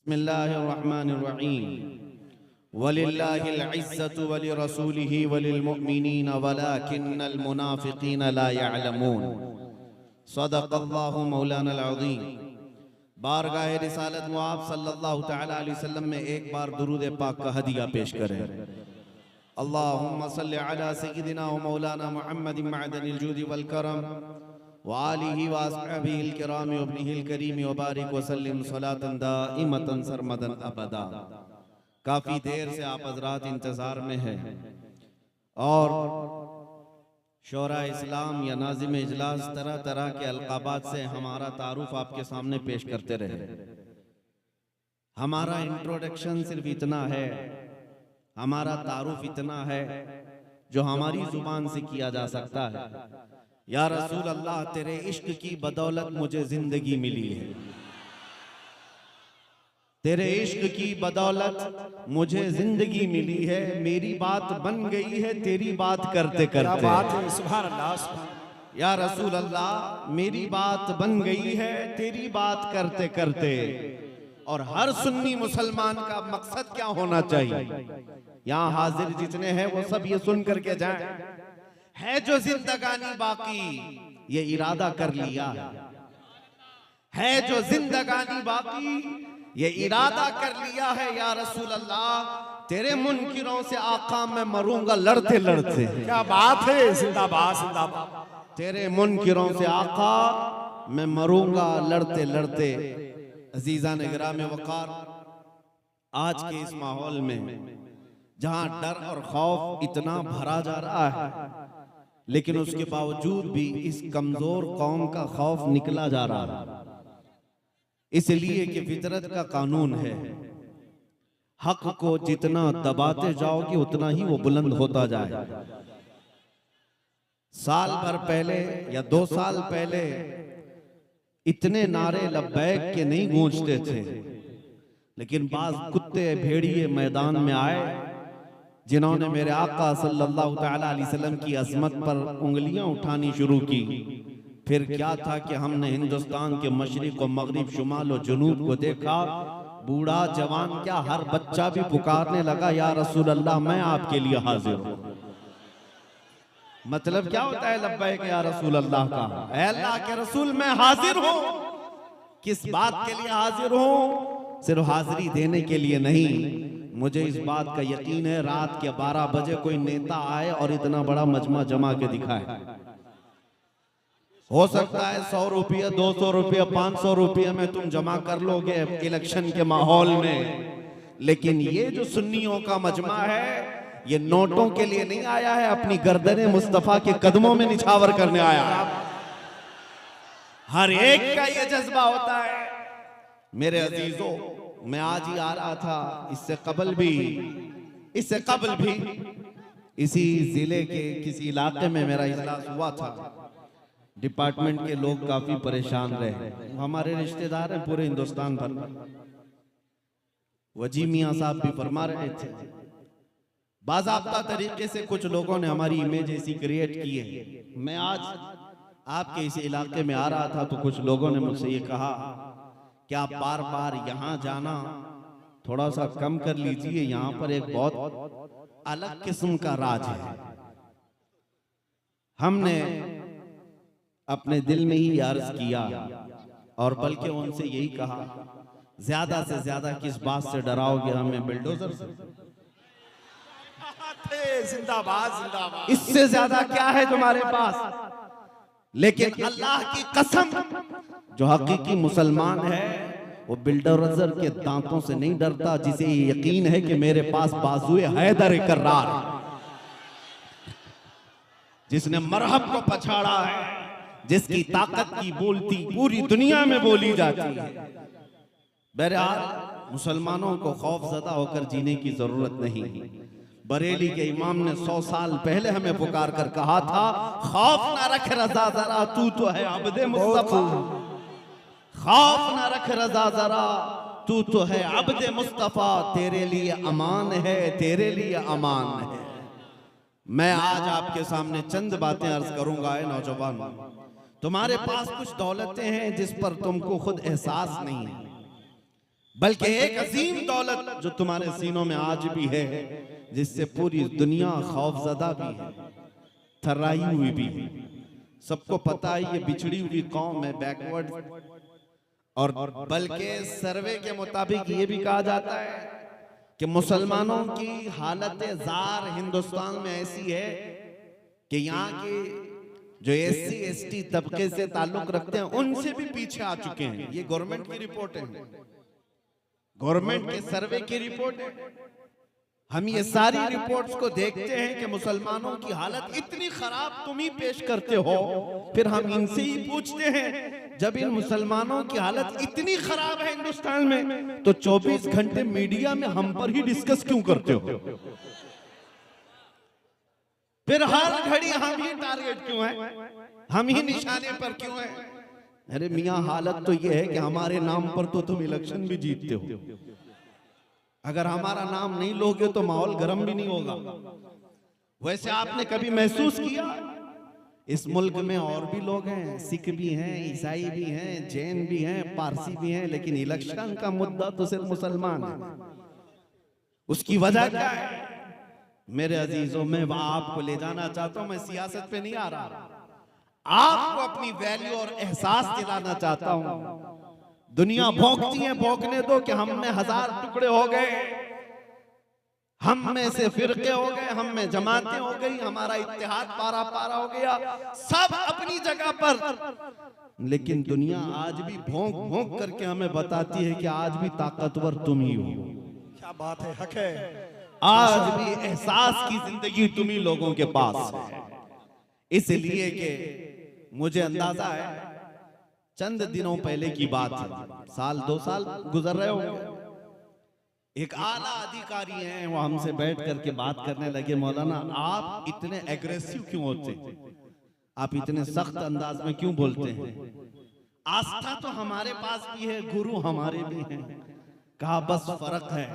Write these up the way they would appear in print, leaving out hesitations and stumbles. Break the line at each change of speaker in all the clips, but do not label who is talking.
बिस्मिल्लाहिर्रहमानिर्रहीम वलिल्लाहिल इज्जतु वलिरसूलिहि वलिलमुमिनीन वलाकिन्नल मुनाफिकीन ला यअलमून। सदक़ल्लाहु मौलानल अज़ीम। बारगाह रिसालत मुआब सल्लल्लाहु तआला अलैहि वसल्लम में एक बार दुरूद पाक का हदिया पेश करें। अल्लाहुम्मा सल्लि अला सय्यिदिना व मौलाना मुहम्मदिन मअदनिल जूदि वल करम व आलिहि व अस्हाबिहिल किराम व इब्निहिल करीम व बारिक व सल्लिम सलातन दाइमतन सरमदन अबदा। काफ़ी देर से आप हज़रात इंतज़ार में हैं और शोरा इस्लाम या नाज़िम इजलास तरह तरह के अलक़ाबात से हमारा तारुफ आपके सामने पेश करते रहे। हमारा इंट्रोडक्शन सिर्फ इतना है, हमारा तारुफ इतना है जो हमारी जुबान से किया जा सकता है। या रसूल अल्लाह, तेरे इश्क की बदौलत मुझे जिंदगी मिली है, तेरे इश्क की बदौलत मुझे जिंदगी मिली है। मेरी बात बन गई है तेरी बात करते करते।
क्या बात है, सुभान अल्लाह, सुभान।
या रसूल अल्लाह, मेरी बात बन गई है तेरी बात करते करते। और हर सुन्नी मुसलमान का मकसद क्या होना चाहिए? यहाँ हाजिर जितने हैं वो सब ये सुन करके जाएं, है जो जिंदगानी बाकी ये इरादा कर लिया है जो जिंदगानी बाकी ये इरादा कर लिया है। या रसूल अल्लाह, तेरे मुनकिरों से आका मैं मरूंगा लड़ते लड़ते।
क्या बात है, जिंदाबाद जिंदाबाद।
तेरे मुनकिरों से आका मैं मरूंगा लड़ते लड़ते। अजीज़ान गिराम वक़ार, आज के इस माहौल में जहां डर और खौफ इतना भरा जा रहा है, लेकिन उसके बावजूद भी इस कमजोर कौम का खौफ निकला जा रहा है, इसलिए कि फितरत का कानून है, हक को जितना दबाते जाओगे उतना ही वो बुलंद होता जाए। साल भर पहले या 2 साल पहले इतने नारे लब्बैक के नहीं गूंजते थे, लेकिन बाज कुत्ते भेड़िए मैदान में आए जिन्होंने मेरे आका सल्लल्लाहु तआला अलैहि वसल्लम की अज़मत पर उंगलियां उठानी शुरू की। फिर क्या था कि हमने हिंदुस्तान के मशरिक व मगरिब, शुमाल और जुनूब को देखा। बूढ़ा जवान क्या, हर बच्चा भी पुकारने लगा, या रसूल अल्लाह, मैं आपके लिए हाजिर हूं। मतलब क्या होता है लब्बैक या रसूल अल्लाह का? ऐ अल्लाह के रसूल, मैं हाजिर हूं। किस बात के लिए हाजिर हूं? सिर्फ हाजिरी देने के लिए नहीं, मुझे इस बात का यकीन है रात के 12 बजे कोई नेता आए और इतना बड़ा मजमा जमा के दिखाए। हो सकता है 100 रुपया, 200 रुपया, 500 रुपया में तुम जमा कर लोगे इलेक्शन के माहौल में, लेकिन ये जो सुन्नियों का मजमा है ये नोटों के लिए नहीं आया है, अपनी गर्दने मुस्तफा के कदमों में निछावर करने आया है। हर एक का ये जज्बा होता है। मेरे अजीजों, मैं आज ही आ रहा था, इससे कबल भी इसी जिले के किसी इलाके में मेरा इजलास हुआ था। डिपार्टमेंट के लोग काफी परेशान रहे, हमारे रिश्तेदार हैं पूरे हिंदुस्तान भर में। वजी मियां साहब भी फरमा रहे थे, बाज़ाब्ता तरीके से कुछ लोगों ने हमारी इमेज ऐसी क्रिएट की है। मैं आज आपके इस इलाके में आ रहा था तो कुछ लोगों ने मुझसे ये कहा कि आप बार बार यहाँ जाना थोड़ा सा कम कर लीजिए, यहाँ पर एक बहुत अलग किस्म का राज है। हमने अपने दिल में ही अर्ज किया और बल्कि उनसे यही कहा, ज्यादा से ज्यादा किस बात से डराओगे हमें? बिल्डोजर से।
जिंदाबाद जिंदाबाद।
इससे ज्यादा क्या है तुम्हारे पास? लेकिन अल्लाह की कसम, जो हकीकी मुसलमान है वो बिल्डोजर के दांतों से नहीं डरता, जिसे ये यकीन है कि मेरे पास बाजुए हैदर कर्रार, जिसने मरहब को पछाड़ा है, जिसकी ताकत की बोलती पूरी दुनिया में बोली जाती है। बहरहाल मुसलमानों को खौफजदा होकर जीने की जरूरत नहीं है। बरेली के इमाम ने 100 साल पहले हमें पुकार कर कहा था, खौफ ना रख रजा जरा, तू तो है अब्दे मुस्तफा। खौफ ना रख रजा जरा, तू तो है अब्दे मुस्तफा। तेरे लिए अमान है, तेरे लिए अमान है। मैं आज आपके सामने चंद बातें अर्ज करूंगा। नौजवान, तुम्हारे पास कुछ दौलतें हैं जिस पर तुमको खुद एहसास नहीं है, बल्कि एक अजीम दौलत जो तुम्हारे सीनों में आज भी है, जिससे पूरी दुनिया खौफजदा भी है, थर्राई हुई भी है। सबको पता है ये बिछड़ी हुई कौम है, बैकवर्ड। और बल्कि सर्वे के मुताबिक ये भी कहा जाता है कि मुसलमानों की हालत जार हिंदुस्तान में ऐसी है कि यहाँ के जो SC ST तबके से ताल्लुक रखते हैं उनसे भी पीछे आ चुके हैं। ये गवर्नमेंट की रिपोर्ट है, गवर्नमेंट के सर्वे की रिपोर्ट है। हम ये सारी रिपोर्ट्स को देखते हैं कि मुसलमानों की हालत इतनी खराब तुम ही पेश करते हो, फिर हम इनसे ही पूछते हैं जब इन मुसलमानों की हालत इतनी खराब है हिंदुस्तान में, तो 24 घंटे मीडिया में हम पर ही डिस्कस क्यों करते हो? फिर हर घड़ी हम ही टारगेट क्यों है, हम ही निशाने पर क्यों है? अरे मियां, हालत तो ये है कि हमारे नाम पर तो तुम इलेक्शन भी जीतते हो। अगर हमारा नाम नहीं लोगे तो माहौल गर्म भी नहीं होगा। वैसे आपने कभी महसूस किया इस मुल्क में और भी लोग हैं, सिख भी हैं, ईसाई भी हैं, जैन भी हैं, पारसी भी हैं, लेकिन इलेक्शन का मुद्दा तो सिर्फ मुसलमान है। उसकी वजह क्या है? मेरे अजीजों, मैं वहां आपको ले जाना चाहता हूं। मैं सियासत पे नहीं आ रहा, आपको अपनी वैल्यू और एहसास दिलाना चाहता हूं। दुनिया भौंकती है, भौंकने दो कि हम में 1000 टुकड़े हो गए, हम में से फिरके हो गए, हम में जमातें हो गई, हमारा इत्तेहाद पारा पारा हो गया, सब अपनी जगह पर। लेकिन दुनिया आज भी भौंक भौंक करके हमें बताती है कि आज भी ताकतवर तुम ही हो।
क्या बात है, हक है।
आज भी एहसास की जिंदगी तुम ही लोगों के पास है। इसलिए कि मुझे अंदाजा है चंद दिनों पहले की बात है, 1-2 साल गुजर रहे होंगे। एक आला अधिकारी हैं, वो हमसे बैठ करके बात करने लगे, मौलाना आप इतने एग्रेसिव क्यों होते हैं, आप इतने सख्त अंदाज में क्यों बोलते हैं? आस्था तो हमारे पास भी है, गुरु हमारे भी हैं। कहा बस फर्क है,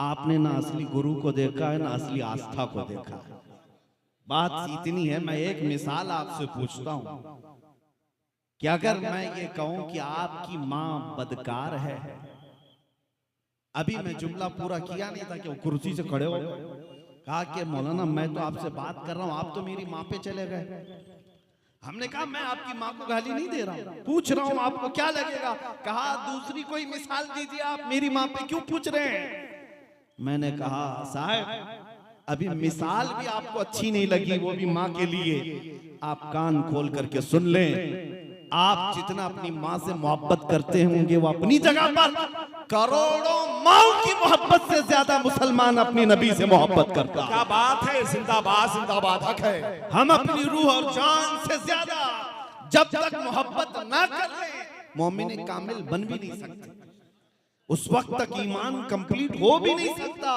आपने ना असली गुरु को देखा है, ना असली आस्था को देखा है। बात इतनी है। मैं एक मिसाल आपसे पूछता हूं कि अगर मैं ये कहूं कि आपकी मां बदकार है, अभी मैं जुमला पूरा किया नहीं था कि वो कुर्सी से खड़े हो कहा कि मौलाना मैं तो आपसे बात कर रहा हूं, आप तो मेरी मां पे चले गए। हमने कहा मैं आपकी मां को गाली नहीं दे रहा हूं, पूछ रहा हूं आपको क्या लगेगा। कहा दूसरी कोई मिसाल दीजिए, आप मेरी मां पे क्यों पूछ रहे हैं? मैंने कहा साहब अभी मिसाल भी आपको अच्छी नहीं लगी, वो भी मां के लिए। आप कान खोल करके सुन लें, आप जितना अपनी मां से मोहब्बत करते होंगे वो अपनी जगह पर करोड़ों माओ की मोहब्बत से ज्यादा मुसलमान अपनी नबी से मोहब्बत करता है।
क्या बात है, जिंदाबाद जिंदाबाद, हक है।
हम अपनी रूह और जान से ज्यादा जब तक मोहब्बत ना कर ले, मोमिन कामिल बन भी नहीं सकते। उस वक्त तक ईमान कंप्लीट हो भी नहीं सकता।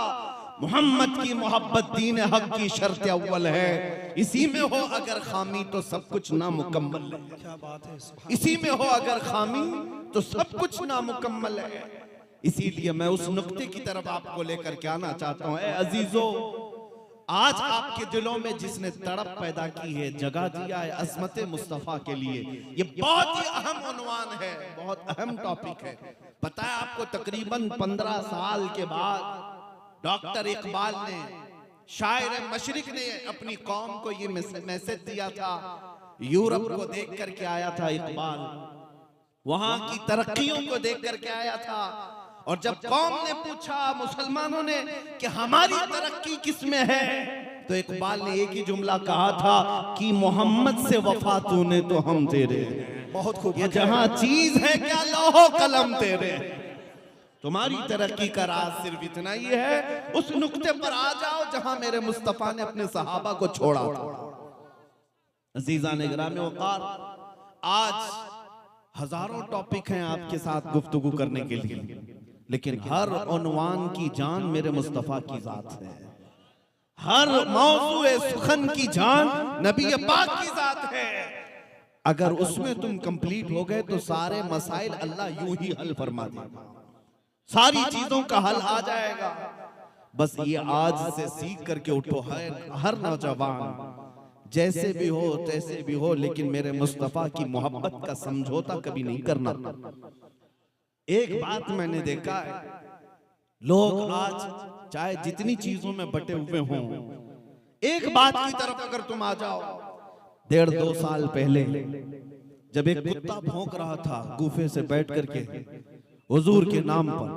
मोहम्मद की मोहब्बत दीन हक की शर्त अव्वल है। इसी में हो अगर खामी तो सब कुछ नामुकम्मल है।
क्या बात है,
इसी में हो अगर खामी तो सब कुछ नामुकम्मल है। इसीलिए मैं उस नुक्ते की तरफ आपको लेकर के आना चाहता हूं। अजीजों, आज आपके दिलों में जिसने तड़प पैदा की है, जगह दिया है अज़मत मुस्तफ़ा के लिए, ये बहुत ही अहम उन्वान है, बहुत अहम टॉपिक है। पता है आपको, तकरीबन 15 साल के बाद डॉक्टर इकबाल ने, शायर मशरिक ने अपनी कौम को ये मैसेज दिया था। यूरोप को देख करके आया था इकबाल, वहां की तरक्कियों को देख करके आया था। और जब कौम ने पूछा, मुसलमानों ने, कि हमारी तरक्की किसमें है, तो इकबाल ने एक ही जुमला कहा था कि मोहम्मद से वफा तूने तो हम तेरे।
बहुत खूब।
ये जहां चीज है क्या लौहो कलम तेरे। तुम्हारी तरक्की का राज सिर्फ इतना ही है, उस नुक्ते पर आ जाओ जहां मेरे मुस्तफा ने अपने सहाबा को छोड़ा था। अजीज़ान गिरामी वक़ार, आज हजारों टॉपिक हैं आपके साथ गुफ्तगू करने के लिए, लेकिन हर उन्वान की जान मेरे मुस्तफा की जात है। हर मौज़ूए सुखन की जान नबी पाक की जात है। अगर उसमें तुम कंप्लीट हो गए तो सारे मसाइल अल्लाह यूं ही हल फरमा देगा, सारी चीजों का हल आ जाएगा। बस ये आज से सीख करके उठो, हर नौजवान जैसे भी हो तैसे भी हो, लेकिन मेरे मुस्तफा की मोहब्बत का समझौता कभी नहीं करना। एक बात मैंने देखा है, लोग आज चाहे जितनी चीजों में बटे हुए हों, एक बात की तरफ अगर तुम आ जाओ, 1.5-2 साल पहले जब एक कुत्ता भौंक रहा था गुफे से बैठ करके हुजूर के नाम पर,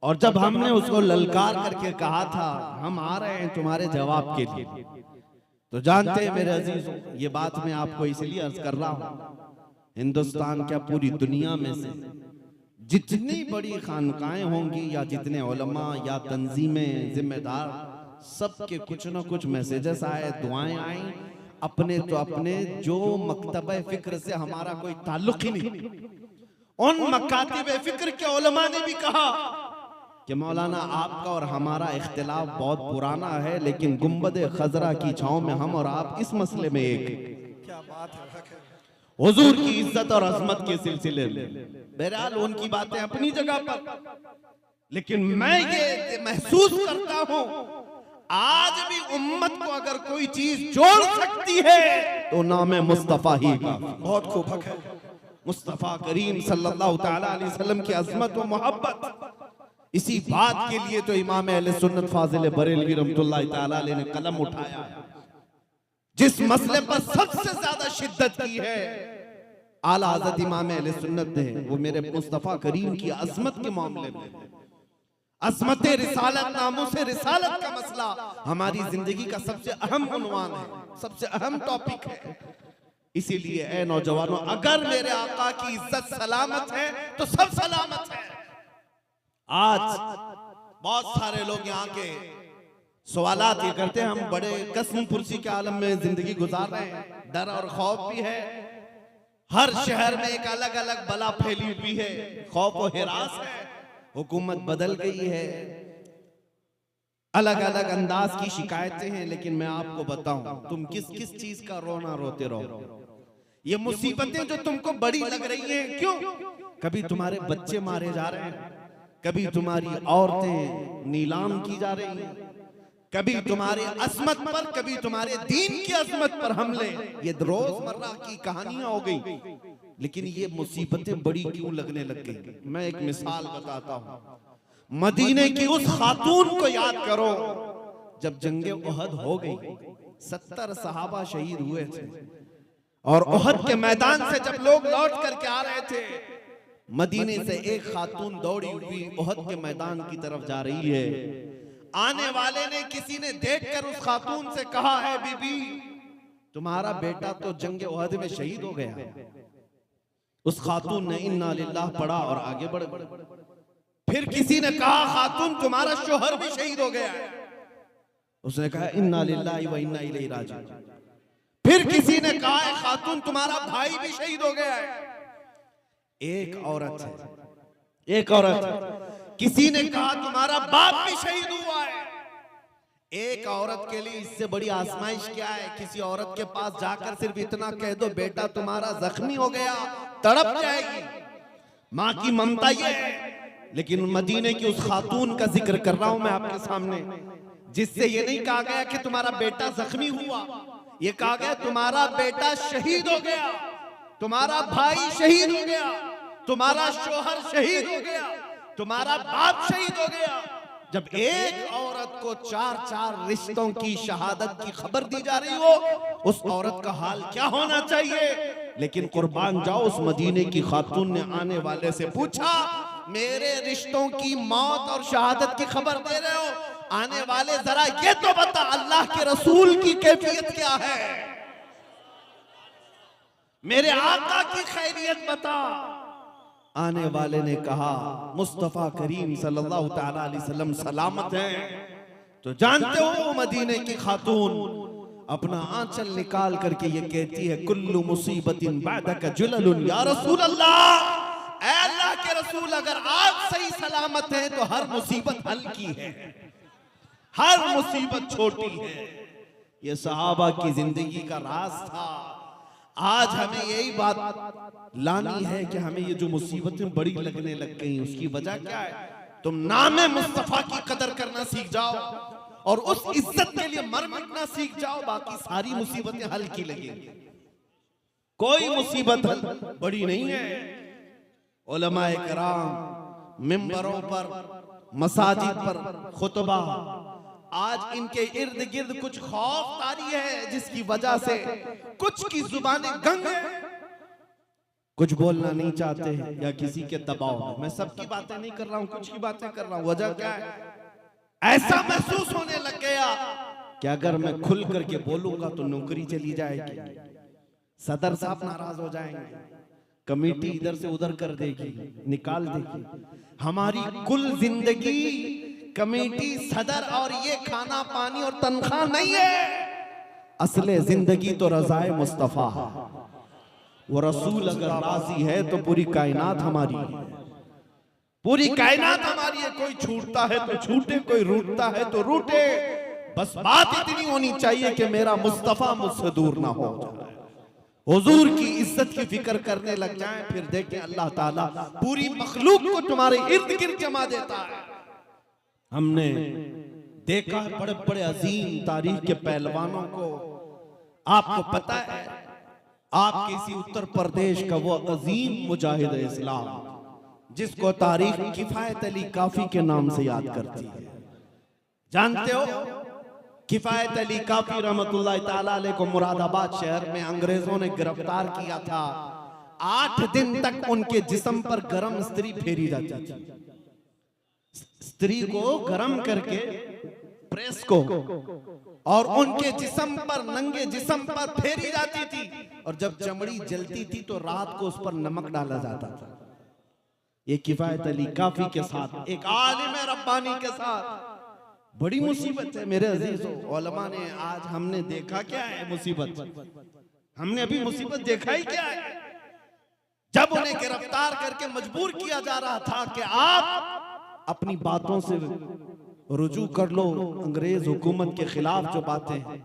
और जब हमने उसको ललकार करके कहा था हम आ रहे हैं तुम्हारे जवाब के लिए, तो जानते हैं मेरे अजीजों, ये बात मैं आपको इसलिए अर्ज कर रहा हूं, हिंदुस्तान क्या पूरी दुनिया में से जितनी बड़ी खानकाएं होंगी या जितने उलमा या तंजीमें जिम्मेदार, सबके कुछ ना कुछ मैसेजेस आए, दुआएं आई, अपने तो अपने जो मकतबे फिक्र से हमारा कोई ताल्लुक ही नहीं, उन मकातिबे फिक्र के उलमा ने भी कहा कि मौलाना आपका और हमारा इख्तिलाफ बहुत पुराना है, लेकिन गुंबद खजरा की छांव में हम और आप इस मसले में एक हैं।
क्या बात है, हक है।
हुजूर की इज्जत और अजमत के सिलसिले में बहरहाल उनकी बातें अपनी जगह पर, लेकिन मैं ये महसूस करता हूं आज भी उम्मत को अगर कोई चीज जोड़ सकती है तो नाम मुस्तफा ही का।
बहुत खूब, हक है।
मुस्तफा करीम सल्लल्लाहु तआला अलैहि वसल्लम की अजमत व मोहब्बत, इसी बात के लिए तो इमाम अहले सुन्नत फाजिल बरेलवी रहमतुल्लाह तआला अलैहि ने कलम उठाया, जिस मसले पर सबसे ज्यादा शिद्दत की है आला हज़रत इमाम अहले सुन्नत ने, वो मेरे मुस्तफा करीम की अजमत के मामले में, अजमत रिसालत, नामूस रिसालत का मसला हमारी जिंदगी का सबसे अहम उन्वान है, सबसे अहम टॉपिक है। इसीलिए ऐ नौजवानों, अगर मेरे आका की इज्जत सलामत है तो सब सलामत है। आज बहुत सारे लोग यहाँ के सवालात ये करते हैं, हम बड़े कसम पुरसी के आलम में जिंदगी गुजार रहे हैं, डर और खौफ भी है, हर शहर में एक अलग अलग बला फैली हुई है, खौफ और हिरास है, हुकूमत बदल गई है, अलग अलग अंदाज की शिकायतें हैं, लेकिन मैं आपको बताऊं, तुम किस किस चीज का रोना रोते रहो, ये मुसीबतें जो तुमको बड़ी लग रही हैं, क्यों? कभी तुम्हारे बच्चे मारे जा रहे हैं, कभी तुम्हारी औरतें नीलाम की जा रही हैं, कभी तुम्हारे अजमत पर, कभी तुम्हारे दीन की अजमत पर हमले, ये रोजमर्रा की कहानियां हो गई, लेकिन ये मुसीबतें बड़ी क्यों लगने लग गई? मैं एक मिसाल बताता हूं, मदीने की उस खातून को याद करो जब जंगे उहद हो गई, 70 सहाबा शहीद हुए थे, और उहद के मैदान से जब लोग लौट करके आ रहे थे, मदीने से एक खातून दौड़ी हुई उहद के मैदान की तरफ जा रही है, आने वाले ने, किसी ने देखकर उस खातून से कहा है, बीबी तुम्हारा बेटा तो जंगे उहद में शहीद हो गया। उस खातून ने इन्ना लिल्लाह पढ़ा और आगे बढ़ गई। फिर किसी ने कहा, खातून तुम्हारा शोहर भी शहीद हो गया है। उसने कहा इन्ना लिल्लाहि व इन्ना इलैहि राजिऊन। फिर किसी ने कहा, खातून तुम्हारा भाई भी शहीद हो गया है। एक औरत है, एक औरत। किसी ने कहा तुम्हारा बाप भी शहीद हुआ है। एक औरत के लिए इससे बड़ी आजमाइश क्या है? किसी औरत के पास जाकर सिर्फ इतना कह दो, बेटा तुम्हारा जख्मी हो गया, तड़प जाएगी। माँ की ममता ये है। लेकिन मदीने की उस खातून का जिक्र कर रहा हूं मैं आपके सामने, जिससे ये नहीं कहा गया कि तुम्हारा बेटा जख्मी हुआ, ये कहा गया तुम्हारा बेटा शहीद हो गया, तुम्हारा भाई शहीद हो गया, तुम्हारा शोहर शहीद हो गया, तुम्हारा बाप शहीद हो गया। जब एक औरत को 4-4 रिश्तों की शहादत की खबर दी जा रही हो, उस औरत का हाल क्या होना चाहिए? लेकिन कुर्बान जाओ, उस मदीने की खातून ने आने वाले से पूछा, मेरे रिश्तों की मौत और शहादत की खबर दे रहे हो, आने वाले जरा ये तो बता, अल्लाह के रसूल की कैफियत क्या है, मेरे आका की खैरियत बता। आने वाले ने कहा, मुस्तफा करीम सल्लल्लाहु तआला अलैहि वसल्लम सलामत हैं। तो जानते हो मदीने की खातून अपना आंचल निकाल करके ये कहती है, कुल्लु मुसीबतिन बादक जुललुन या रसूल अल्लाह। ऐ अल्लाह के रसूल, अगर आप सही सलामत हैं तो हर मुसीबत हल्की है, हर मुसीबत छोटी है। ये सहाबा की जिंदगी का राज था। आज हमें यही बात लानी है कि हमें ये जो मुसीबतें बड़ी लगने लग गई, उसकी वजह क्या है? तुम नामे मुस्तफा की कदर करना सीख जाओ और उस इज्जत के लिए मर मिटना सीख जाओ, बाकी सारी मुसीबतें हल्की लगेंगी। कोई मुसीबत बड़ी नहीं है। उलमाए कराम मिंबरों पर, मसाजिद पर खुतबा, आज इनके इर्द गिर्द कुछ खौफ तारी है जिसकी वजह से कुछ की जुबानें गंग है, कुछ बोलना नहीं चाहते हैं या किसी के दबाव में। मैं सबकी बातें नहीं कर रहा हूं, कुछ की बातें कर रहा हूं। वजह क्या है? ऐसा महसूस होने लग गया कि अगर मैं खुल करके बोलूंगा तो नौकरी चली जाएगी, सदर साहब नाराज हो जाएंगे, कमेटी इधर से उधर कर देगी, निकाल देगी। हमारी कुल जिंदगी कमेटी, सदर और ये खाना पानी और तनख्वाह नहीं है। असले जिंदगी तो रज़ाए मुस्तफा है। वो रसूल अगर राजी है तो पूरी कायनात हमारी है, पूरी कायनात हमारी है। कोई छूटता है तो छूटे, कोई रूठता है तो रूठे, बस बात इतनी होनी चाहिए कि मेरा मुस्तफा मुझसे दूर ना हो जाए, हुजूर की इज्जत की फिक्र करने लग जाएं। फिर देखें अल्लाह ताला पूरी मखलूक को तुम्हारे इर्द गिर्द जमा देता है। हमने देखा है बड़े बड़े अजीम तारीख के पहलवानों को। आपको पता है, आप किसी उत्तर प्रदेश का वो अजीम मुजाहिद इस्लाम जिसको तारीख किफायत अली काफी के नाम से याद करती है, जानते हो? किफायत अली काफी रहमतुल्लाह ताला अलैह को मुरादाबाद शहर में अंग्रेजों ने गिरफ्तार किया था। 8 दिन तक उनके जिस्म पर गरम स्त्री फेरी जाती थी। स्त्री को गरम करके प्रेस को और उनके जिस्म पर, नंगे जिस्म पर फेरी जाती थी, और जब चमड़ी जलती थी तो रात को उस पर नमक डाला जाता था। ये किफायत अली काफी के साथ, एक आलिम रब्बानी के साथ बड़ी मुसीबत है मेरे अजीजों। उलमा ने आज हमने देखा क्या है मुसीबत, हमने अभी मुसीबत देखा ही क्या है। जब उन्हें गिरफ्तार करके मजबूर किया जा रहा था कि आप अपनी बातों से रुजू कर लो अंग्रेज हुकूमत के खिलाफ जो बातें हैं,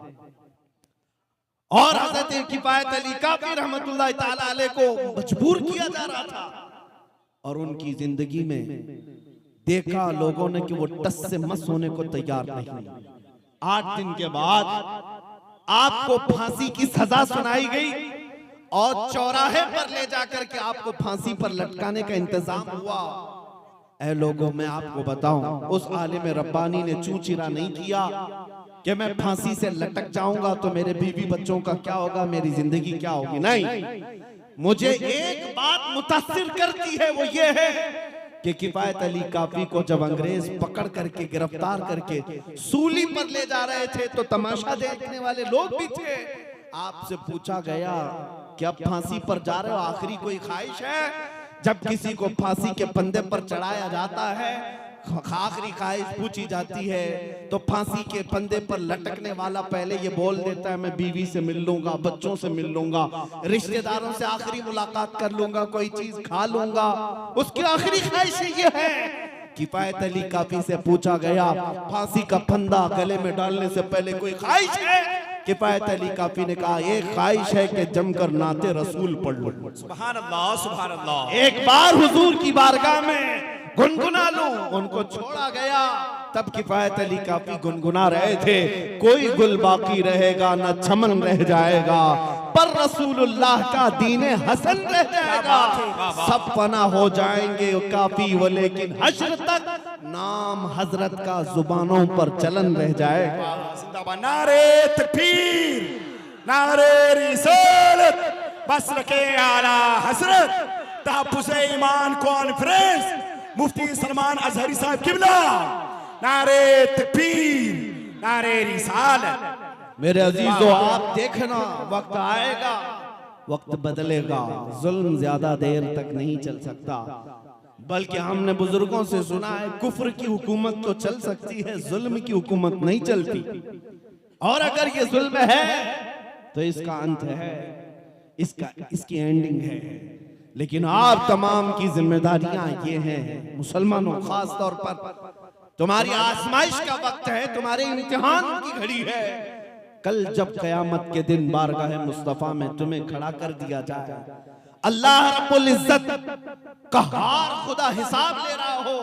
और हजरत किफायत अली काफी रहमतुल्लाह ताला अलैह को मजबूर किया जा रहा था। और उनकी जिंदगी में देखा लोगों ने कि वो टस से मस होने को तैयार नहीं। 8 दिन के बाद आपको फांसी की सजा सुनाई गई और चौराहे पर ले जाकर के आपको फांसी पर लटकाने का इंतजाम हुआ। ऐ लोगों, मैं आपको बताऊं, उस आलिम रब्बानी ने चूचिरा नहीं किया कि मैं फांसी से लटक जाऊंगा तो मेरे बीवी बच्चों का क्या होगा, मेरी जिंदगी क्या होगी। नहीं, मुझे एक बात मुतासिर करती है, वो ये है कि किफायत अली काफी को जब अंग्रेज पकड़ करके गिरफ्तार करके सूली पर ले जा रहे थे तो तमाशा देखने वाले लोग भी थे। आपसे पूछा गया कि अब फांसी पर जा रहे हो, आखिरी कोई ख्वाहिश है? जब किसी को फांसी के फंदे पर चढ़ाया जाता है, आखिरी ख्वाहिश पूछी जाती है, तो फांसी के फंदे पर लटकने वाला पहले ये बोल देता है मैं बीवी से मिल लूंगा, बच्चों से मिल लूंगा, रिश्तेदारों से आखिरी मुलाकात कर लूंगा, कोई चीज खा लूंगा। उसकी आखिरी ख्वाहिश ये है। किफायत अली काफी से पूछा गया फांसी का फंदा गले में डालने से पहले कोई ख्वाहिश है? किफायत अली काफी ने कहा एक ख्वाहिश है कि जमकर नाते रसूल पढ़ लो।
सुभान अल्लाह, सुभान अल्लाह।
एक बार हुजूर की बारगाह में गुनगुना लूं। उनको छोड़ा गया, तब किफायत अली काफी गुनगुना रहे थे, कोई गुल बाकी रहेगा न चमन रह जाएगा, पर रसूलुल्लाह का दीने हसन रह जाएगा। सब फना हो जाएंगे काफी वो, लेकिन हश्र तक नाम हजरत का जुबानों पर चलन रह जाएगा।
जिंदाबाद। नारे तकबीर, नारे रिसालत, बस्र के आला हजरत तहफ्फुज़ ईमान कॉन्फ्रेंस मुफ्ती सलमान अजहरी साहब किबला। नारे तकबीर, नारे रिसालत।
मेरे अजीजों, आप देखना वक्त आएगा, वक्त बदलेगा, जुल्म ज्यादा देर तक नहीं चल सकता। बल्कि हमने बुजुर्गों से सुना है कुफ्र की हुकूमत तो चल सकती है, जुल्म की हुकूमत नहीं चलती। और अगर ये जुल्म है तो इसका अंत है, इसकी एंडिंग है। लेकिन आप तमाम की जिम्मेदारियां ये हैं, मुसलमानों खास तौर पर तुम्हारी आजमाइश का वक्त है, तुम्हारे इम्तिहान की घड़ी है। कल जब कयामत के दिन बारगाह मुस्तफा में तुम्हें खड़ा कर दिया जाए, अल्लाह रब्बुल इज्जत कहार खुदा हिसाब ले रहा हो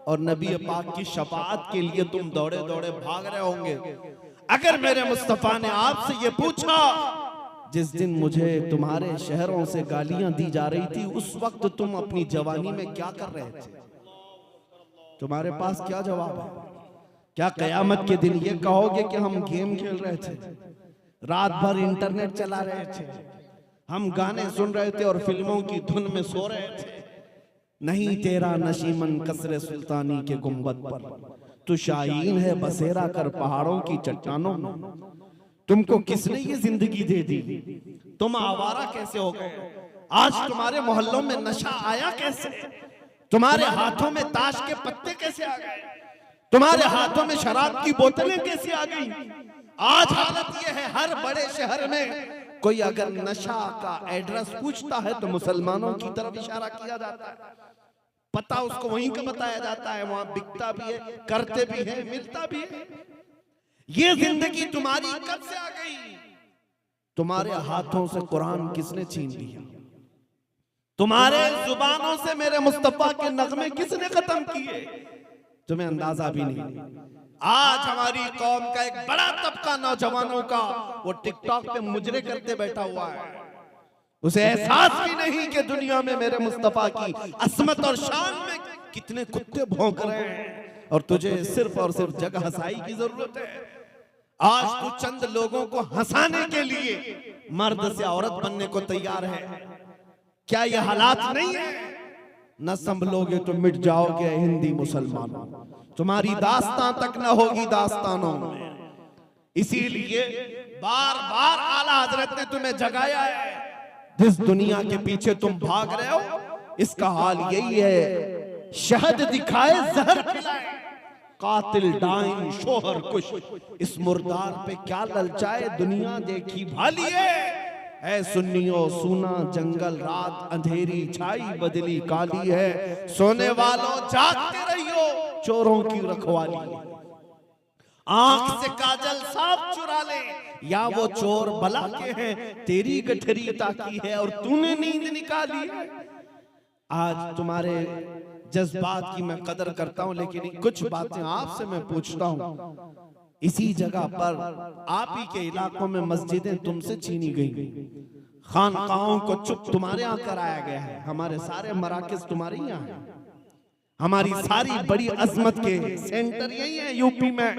और नबी पाक की शफाअत के लिए तुम दौड़े दौड़े भाग रहे होंगे। अगर मेरे मुस्तफा ने आपसे ये पूछा जिस दिन मुझे तुम्हारे शहरों से गालियां दी जा रही थी, उस वक्त तुम अपनी जवानी में क्या कर रहे थे? तुम्हारे पास क्या जवाब है? क्या कयामत के दिन ये कहोगे कि हम गेम खेल रहे थे, रात भर इंटरनेट चला रहे थे, हम गाने सुन रहे थे और फिल्मों की धुन में सो रहे थे? नहीं, तेरा नशीमन कसरे सुल्तानी के गुंबद पर, तू शाहीन है बसेरा कर पहाड़ों की चट्टानों में। तुमको किसने ये जिंदगी दे दी? तुम आवारा कैसे हो गए? आज तुम्हारे मोहल्लों में नशा आया कैसे? तुम्हारे हाथों में ताश के पत्ते कैसे आ गए? तुम्हारे हाथों में शराब की बोतलें कैसे आ गई? आज हालत ये है, हर बड़े शहर में कोई अगर नशा का एड्रेस पूछता है तो मुसलमानों की तरफ इशारा किया जाता है, पता उसको वहीं का बताया जाता है, वहां बिकता भी है, करते भी है, मिलता भी है। ये जिंदगी तुम्हारी कब से आ गई? तुम्हारे हाथों से कुरान किसने छीन लिया? तुम्हारे जुबानों से मेरे मुस्तफा के नगमे किसने खत्म किए? तुम्हें अंदाजा भी नहीं। आज हमारी कौम का एक बड़ा तबका नौजवानों का वो टिकटॉक पे मुजरे करते बैठा हुआ है, उसे एहसास भी नहीं कि दुनिया में मेरे मुस्तफा की असमत और शान में कितने कुत्ते भौंक रहे हैं, और तुझे सिर्फ और सिर्फ जगह हंसाई की जरूरत है। आज तू चंद लोगों को हंसाने के लिए मर्द से औरत बनने को तैयार है। क्या ये हालात नहीं है? न संभलोगे तो मिट जाओगे हिंदी मुसलमानों, तुम्हारी दास्तां तक न होगी दास्तानों में। इसीलिए बार बार आला हजरत ने तुम्हें जगाया है। जिस दुनिया के पीछे तुम भाग रहे हो, इसका हाल यही है, शहद दिखाए जहर खिलाए, कातिल डाइन शोहर कुश, इस मुर्दार पे क्या ललचाए दुनिया देखी भाली है। ऐ सुन्नियों सूना जंगल रात अंधेरी छाई बदली काली है, सोने वालों जागते रहियो चोरों की रखवाली। आंख से काजल साफ चुरा ले, या वो चोर बला के हैं, तेरी गठरी ताकी है और तूने नींद निकाली है। आज तुम्हारे जज्बात की मैं कदर करता हूं, लेकिन कुछ बातें आपसे मैं पूछता हूं। इसी जगह पर आप ही के इलाकों में मस्जिदें तुमसे छीनी गई, खानकाहों को चुप तुम्हारे यहाँ कराया गया है, हमारे सारे मराकज तुम्हारे यहाँ हैं, हमारी सारी बड़ी अजमत के सेंटर यही है यूपी में।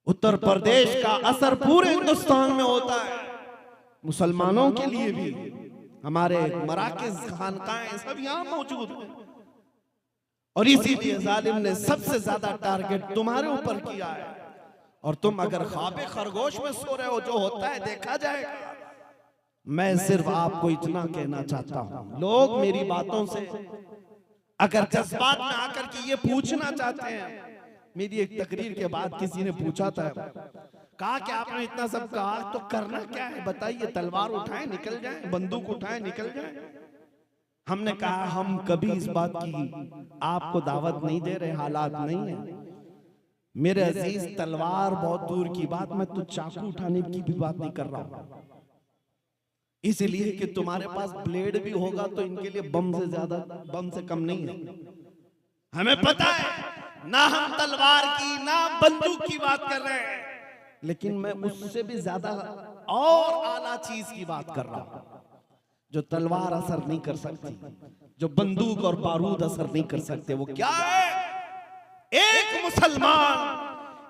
उत्तर प्रदेश का असर पूरे हिंदुस्तान में होता है। मुसलमानों के लिए भी हमारे मराकज खानकाहें सब यहाँ मौजूद हैं, और इसीलिए जालिम ने सबसे ज्यादा टारगेट तुम्हारे ऊपर किया है। और तुम अगर ख्वाबे खरगोश में सो रहे हो, जो होता है देखा जाएगा। मैं सिर्फ आपको इतना कहना चाहता हूं, लोग मेरी बातों से अगर जज्बात में आकर के ये पूछना चाहते हैं। मेरी एक तकरीर के बाद किसी ने पूछा था, कहा कि आपने इतना सब कहा तो करना क्या है बताइए, तलवार उठाएं निकल जाएं, बंदूक उठाएं निकल जाएं। हमने कहा हम कभी इस बात की आपको दावत नहीं दे रहे, हालात नहीं है मेरे अजीज। तलवार बहुत दूर की बात, मैं तो चाकू उठाने की भी बात नहीं कर रहा हूं, इसलिए कि तुम्हारे पास ब्लेड भी होगा तो इनके लिए बम से ज्यादा, बम से कम नहीं है। हमें पता है ना हम तलवार की ना बंदूक की बात कर रहे हैं, लेकिन मैं उससे भी ज्यादा और आला चीज की बात कर रहा हूं, जो तलवार असर नहीं कर सकती, जो बंदूक और बारूद असर नहीं कर सकते। वो क्या है? एक मुसलमान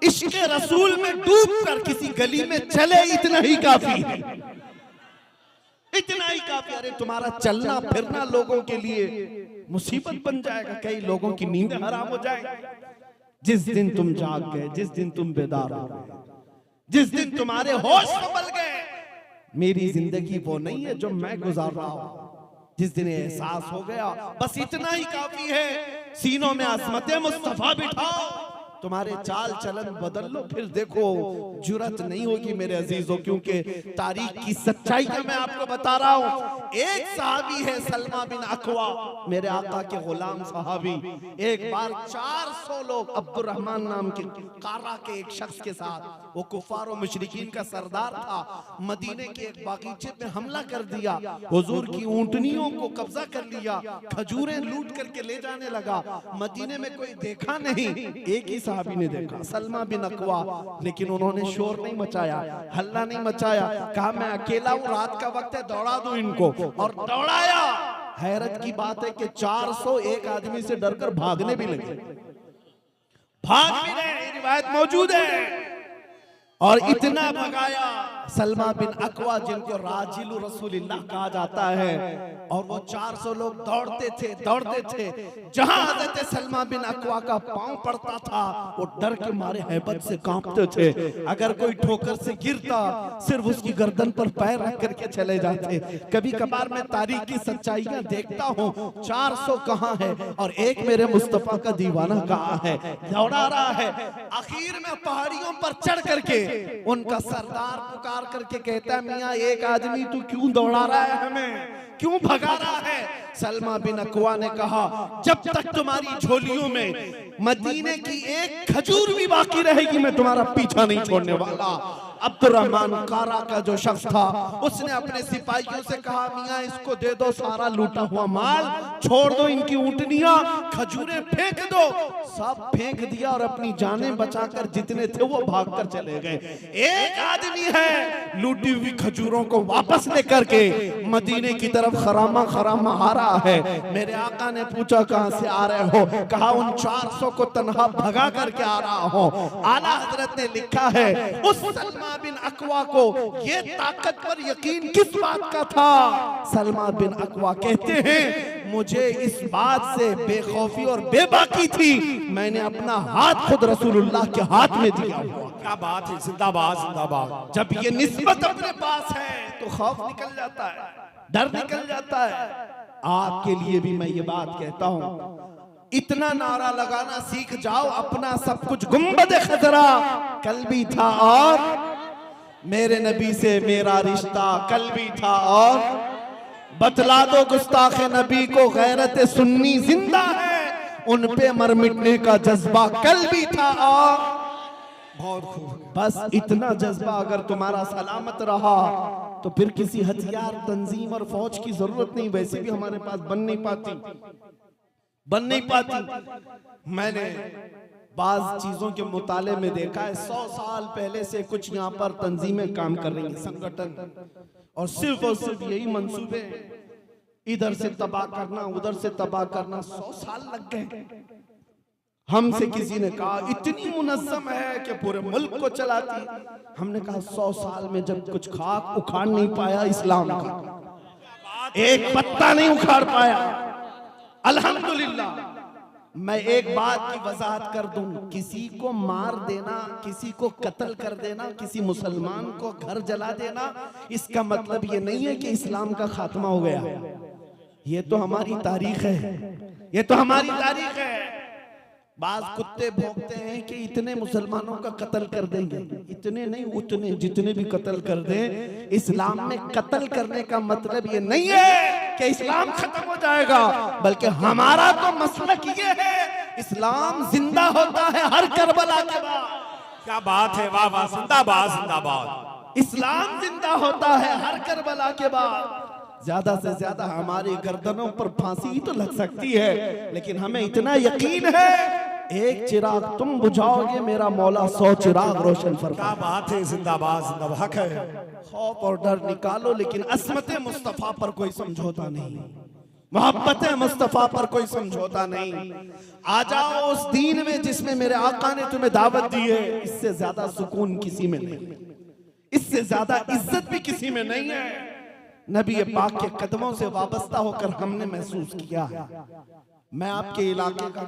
इश्क रसूल में डूबकर किसी गली में चले, इतना ही काफी है, इतना ही काफी। अरे तुम्हारा चलना फिरना लोगों के लिए मुसीबत बन जाएगा, कई लोगों की नींद हराम हो जाएगी। जिस दिन तुम जाग गए, जिस दिन तुम बेदार हो गए, जिस दिन तुम्हारे होश संभल गए, मेरी जिंदगी वो नहीं है जो मैं गुजार रहा हूं। जिस दिन एहसास हो गया बस इतना ही काफी है, सीनों में अज़मते मुस्तफा बिठाओ, तुम्हारे चाल चलन बदल लो, फिर देखो जुरत नहीं होगी मेरे अजीजों। क्योंकि तारीख की सच्चाई का मैं आपको बता रहा हूं। एक सहाबी है सलमा बिन अकवा, मेरे आका के गुलाम सहाबी, एक बार 400 लोग अब्दुर्रहमान नाम के कारा के एक शख्स के साथ, वो कुफार और मुशरिकीन का सरदार था, मदीने के एक बागीचे पे हमला कर दिया, हुजूर की ऊंटनियों को कब्जा कर लिया, खजूरें लूट करके ले जाने लगा। मदीने में कोई देखा नहीं, एक ही साहबी ने देखा सलमा बिन अकवा, लेकिन उन्होंने शोर नहीं मचाया, हल्ला नहीं मचाया, कहा मैं अकेला हूँ, रात का वक्त है, दौड़ा दूं इनको, और दौड़ाया। हैरत की बात है कि 401 आदमी से डरकर भागने भी लगे, भाग भी रहे, रिवायत मौजूद है। और इतना भगाया सलमा बिन अकवा, जिनको राजिलु रसूलिल्लाह कहा जाता है, और वो 400 लोग दौड़ते थे। जहां हज़रत सलमा बिन अकवा का पांव पड़ता था वो डर के मारे हैबत से कांपते थे। अगर कोई ठोकर से गिरता सिर्फ उसकी गर्दन पर पैर रख करके चले जाते। कभी कभार मैं तारीख की सच्चाइयां देखता हूँ, 400 कहाँ है और एक मेरे मुस्तफा का दीवाना कहाँ है, दौड़ा रहा है। आखिर में पहाड़ियों पर चढ़ करके उनका सरदार पुकार करके कहता है, मियां एक आदमी तू क्यों दौड़ा रहा है, हमें क्यों भगा रहा है? सलमा बिन अकवा ने कहा, जब तक तुम्हारी झोलियों में मदीने की एक खजूर भी बाकी रहेगी मैं तुम्हारा पीछा नहीं छोड़ने वाला। अब्दुर्रहमान कारा का जो शख्स था उसने अपने सिपाहियों से कहा, मियां इसको दे दो सारा लूटा हुआ माल, छोड़ दो इनकी ऊंटनियां, खजूरें फेंक दो। सब फेंक दिया और अपनी जानें बचाकर जितने थे वो भागकर चले गए। एक आदमी है लूटी हुई खजूरों को वापस लेकर के मदीने की तरफ खरामा खरामा आ रहा है। मेरे आका ने पूछा कहां से आ रहे हो? कहा उन 400 को तन्हा भगा करके आ रहा हूं। आला हजरत ने लिखा है उस सलमा बिन अकवा को ये ताकत पर यकीन किस बात का था? सलमा बिन अकवा कहते हैं, मुझे इस बात से बेखौफी और बेबाकी थी, मैंने अपना हाथ खुद रसूलुल्लाह के हाथ में दिया हुआ।
क्या बात है, जिंदाबाद जिंदाबाद।
जब ये निस्बत अपने पास है तो खौफ निकल जाता है, डर निकल जाता है। आपके लिए भी मैं ये बात कहता हूं, इतना नारा लगाना सीख जाओ, अपना सब कुछ गुंबद खजरा कल भी था और मेरे नबी से मेरा रिश्ता कल भी था, और बतला दो गुस्ताखे नबी को गैरत सुन्नी जिंदा है, उन पे मर मिटने का जज्बा कल भी था। और
बहुत खूब,
बस इतना जज्बा अगर तुम्हारा सलामत रहा तो फिर किसी हथियार तंजीम और फौज की जरूरत नहीं, वैसे भी हमारे पास बन नहीं पाती। मैंने बाज चीजों के मुताले में देखा है, 100 साल पहले से कुछ यहाँ पर तंजीमें काम कर रही हैं, संगठन, और सिर्फ यही मंसूबे, इधर से तबाह करना उधर से तबाह करना। 100 साल लग गए। हमसे किसी ने कहा इतनी मुनज़्ज़म है कि पूरे मुल्क को चलाती। हमने कहा 100 साल में जब कुछ खाक उखाड़ नहीं पाया इस्लाम का, एक पत्ता नहीं उखाड़ पाया। अल्हम्दुलिल्लाह। मैं एक बात की वजाहत कर दूं, किसी को मार देना, किसी को कत्ल कर देना, किसी मुसलमान को घर जला देना, इसका मतलब ये नहीं है कि इस्लाम का खात्मा हो गया। ये तो हमारी तारीख है, ये तो हमारी तारीख है। बाज कुत्ते भौंकते हैं कि इतने मुसलमानों का कत्ल कर देंगे, इतने नहीं उतने, जितने भी कत्ल कर दें। इस्लाम में कत्ल करने का मतलब ये नहीं है कि इस्लाम खत्म हो जाएगा, बल्कि हमारा तो मसलक ये है, इस्लाम जिंदा होता है हर करबला के बाद।
क्या बात है, वाह वाह, जिंदाबाद जिंदाबाद।
इस्लाम जिंदा होता है हर करबला के बाद। ज्यादा से ज्यादा हमारी गर्दनों पर फांसी तो लग सकती है, लेकिन हमें इतना यकीन है एक चिराग तुम बुझाओगे, मेरा मौला 100 चिराग रोशन फरमा।
क्या बात है, जिंदाबाद जिंदाबाद। हक है,
खौफ और डर निकालो, लेकिन असमत मुस्तफा पर कोई समझौता नहीं, मोहब्बत मुस्तफा पर कोई समझौता नहीं। आ जाओ उस दीन में जिसमें मेरे आका ने तुम्हें दावत दी है। इससे ज्यादा सुकून किसी में नहीं, इससे ज्यादा इज्जत भी किसी में नहीं है। नबी पाक के कदमों से वाबस्ता होकर हमने महसूस किया है। मैं आपके इलाके का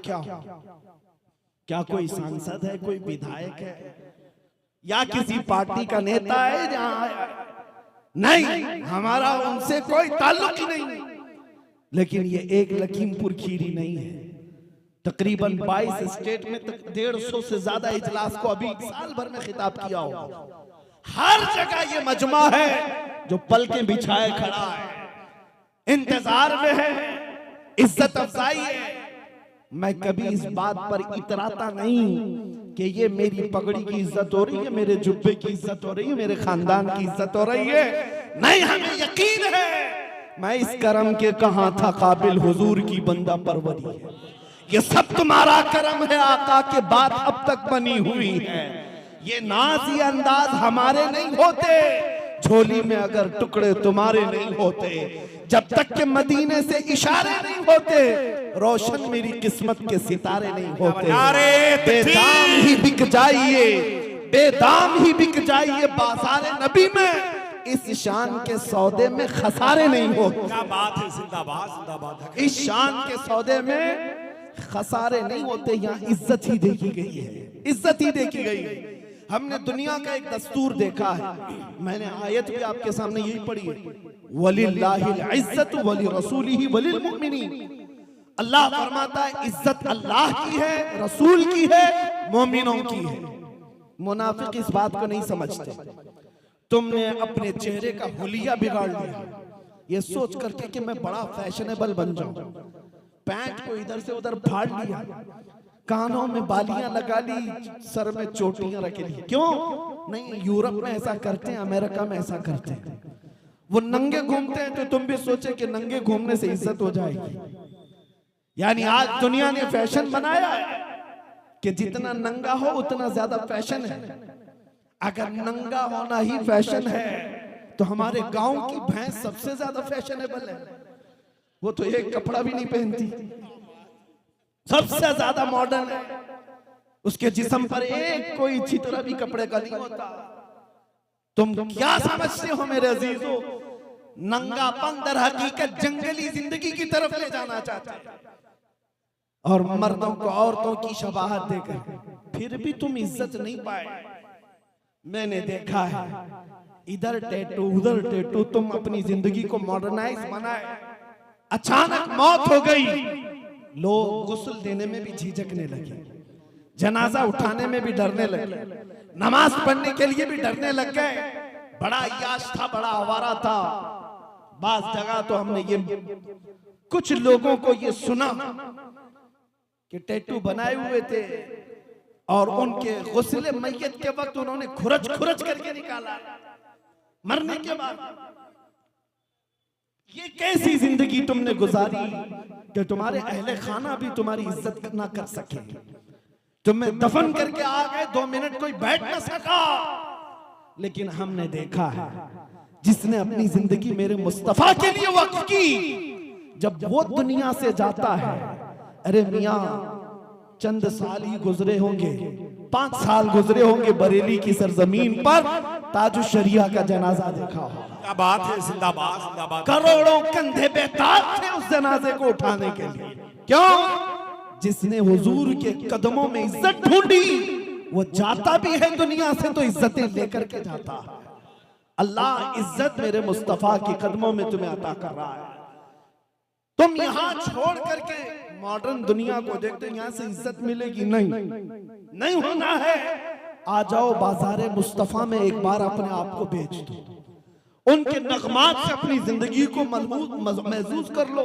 क्या कोई सांसद है, कोई विधायक है, या किसी पार्टी का नेता है जहां नहीं, हमारा उनसे कोई ताल्लुक ही नहीं। लेकिन ये एक लखीमपुर खीरी नहीं है, तकरीबन 22 स्टेट में 150 से ज्यादा इजलास को अभी साल भर में खिताब किया होगा। हर जगह ये मजमा है जो पलकें बिछाए खड़ा है, इंतजार में है, इज्जत अफजाई है। मैं कभी इस बात पर इतराता नहीं कि ये मेरी पगड़ी की इज्जत हो रही है, मेरे जुब्बे की इज्जत हो रही है, मेरे खानदान की इज्जत हो रही है। नहीं, हमें यकीन है मैं इस करम के कहां था काबिल, हुजूर की बंदा परवरी है। ये सब तुम्हारा करम है आका के बात अब तक बनी हुई है। ये नाज ये अंदाज हमारे नहीं होते, झोली में अगर टुकड़े तुम्हारे नहीं होते, जब तक के मदीने से इशारे नहीं होते, रोशन मेरी किस्मत के सितारे नहीं होते। बेदाम ही बिक जाइए, बेदाम ही बिक जाइए बाजारे नबी में, इस शान के सौदे में खसारे नहीं होते।
क्या बात है, जिंदाबाद जिंदाबाद।
इस शान के सौदे में खसारे नहीं होते, यहाँ इज्जत ही देखी गई है, इज्जत ही देखी गई है। हमने दुनिया का एक दस्तूर देखा है, मैंने आयत भी आपके सामने यही पढ़ी है, वलिल्लाहिल इज्जत वली रसूलिही वलिल मुमिनीन। अल्लाह फरमाता है इज्जत अल्लाह की है, रसूल की है, मोमिनों की है। मुनाफिक इस बात को नहीं समझते। तुमने अपने चेहरे का हुलिया बिगाड़ दिया ये सोच करके कि मैं बड़ा फैशनेबल बन जाऊं, पैंट को इधर से उधर फाड़ लिया, कानों में बालियां लगा ली, सर में चोटियां रख ली। क्यों नहीं? यूरोप में ऐसा करते हैं, अमेरिका में ऐसा करते हैं, वो नंगे घूमते हैं, तो तुम भी सोचे कि नंगे घूमने से इज्जत हो जाएगी। यानी आज दुनिया ने फैशन बनाया है कि जितना नंगा हो उतना ज्यादा फैशन है। अगर नंगा होना ही फैशन है तो हमारे गांव की भैंस सबसे ज्यादा फैशनेबल है, वो तो एक कपड़ा भी नहीं पहनती, सबसे ज्यादा मॉडर्न है, उसके जिस्म पर एक कोई छितरा भी कपड़े का नहीं होता। तुम क्या समझते हो मेरे अजीजों? नंगापन दर हकीकत जंगली जिंदगी की तरफ ले जाना चाहता है, और मर्दों को औरतों की शबाहत देकर फिर भी तुम इज्जत नहीं पाए। मैंने देखा है इधर टैटू उधर टैटू, तुम अपनी जिंदगी को मॉडर्नाइज बनाए, अचानक मौत हो गई, लोग गुस्ल देने में भी झिझकने लगे, जनाजा उठाने में भी डरने लगे, नमाज पढ़ने के लिए भी डरने लग गए। बड़ा अय्याश था, बड़ा आवारा था। बास जगह तो हमने ये कुछ लोगों को ये सुना कि टैटू बनाए हुए थे और उनके गुस्ले मैयत के वक्त उन्होंने खुरच खुरच करके निकाला मरने के बाद। ये कैसी जिंदगी तुमने गुजारी कि तुम्हारे अहले खाना भी तुम्हारी इज्जत ना कर सके। तुम्हें दफन करके आ गए, 2 मिनट कोई बैठ ना सका। लेकिन हमने देखा है जिसने अपनी जिंदगी मेरे मुस्तफा के लिए वक्फ की, जब वो दुनिया से जाता है, अरे मियां चंद साल ही गुजरे होंगे, 5 साल गुजरे होंगे, बरेली की सरजमीन पर ताजु शरिया का जनाजा देखा हो।
क्या बात है, जिंदाबाद जिंदाबाद।
करोड़ों कंधे बेताब थे उस जनाजे को उठाने के लिए। क्यों? जिसने हुजूर के कदमों में इज्जत ढूंढी, वो जाता भी है दुनिया से तो इज्जतें लेकर के जाता है। अल्लाह इज्जत मेरे मुस्तफा के कदमों में तुम्हें अता कर रहा है। तुम यहां छोड़ करके मॉडर्न दुनिया को देखते, यहां से इज्जत मिलेगी नहीं होना है। आ जाओ बाजारे मुस्तफा में एक बार अपने आप को बेच दो, उनके नगमात से अपनी जिंदगी को महसूस कर लो,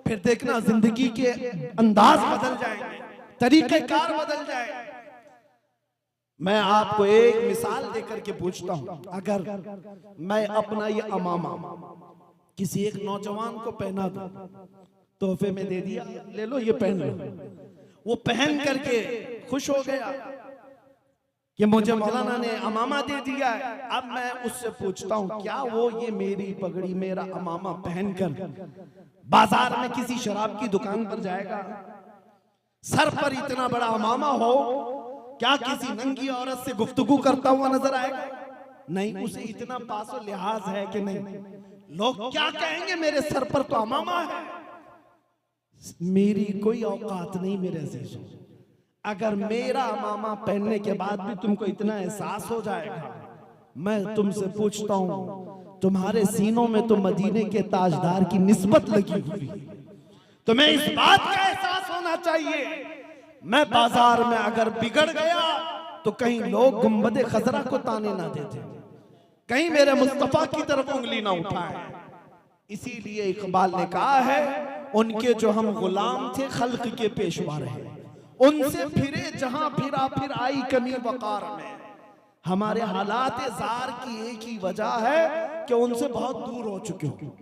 फिर देखना जिंदगी के अंदाज बदल जाएंगे, तरीकेकार बदल जाए। मैं आपको एक मिसाल देकर के पूछता हूं, अगर मैं अपना ये अमामा किसी एक नौजवान को पहना दूं, तोहफे में दे दिया, ले लो ये पहन लो, वो पहन करके खुश हो गया कि मुझे मौलाना ने अमामा दे दिया है। अब मैं उससे पूछता हूं, क्या वो ये मेरी पगड़ी मेरा अमामा पहनकर बाजार में किसी शराब की दुकान पर जाएगा? सर पर इतना बड़ा अमामा हो, क्या किसी नंगी औरत से गुफ्तगू करता हुआ नजर आएगा? नहीं, उसे इतना पासो लिहाज है कि नहीं, लोग क्या कहेंगे, मेरे सर पर तो अमामा है। मेरी कोई औकात नहीं मेरे अजीजों। अगर मेरा अमामा पहनने के बाद भी तुमको इतना एहसास हो जाएगा, मैं तुमसे पूछता हूं, तुम्हारे सीनों में तो मदीने के ताजदार की निस्बत लगी हुई, तुम्हें इस बात का एहसास होना चाहिए। मैं बाजार में अगर बिगड़ गया तो कहीं लोग गुंबदे खजरा को ताने ना देते, कहीं मेरे मुस्तफा की तरफ उंगली ना उठाए। इसीलिए इकबाल ने कहा है, उनके जो हम गुलाम थे खल्क के पेशवा रहे, उनसे फिरे जहां फिरा फिर आई कमी वकार में। हमारे हालात जार की एक ही वजह है कि उनसे बहुत दूर हो चुके हो।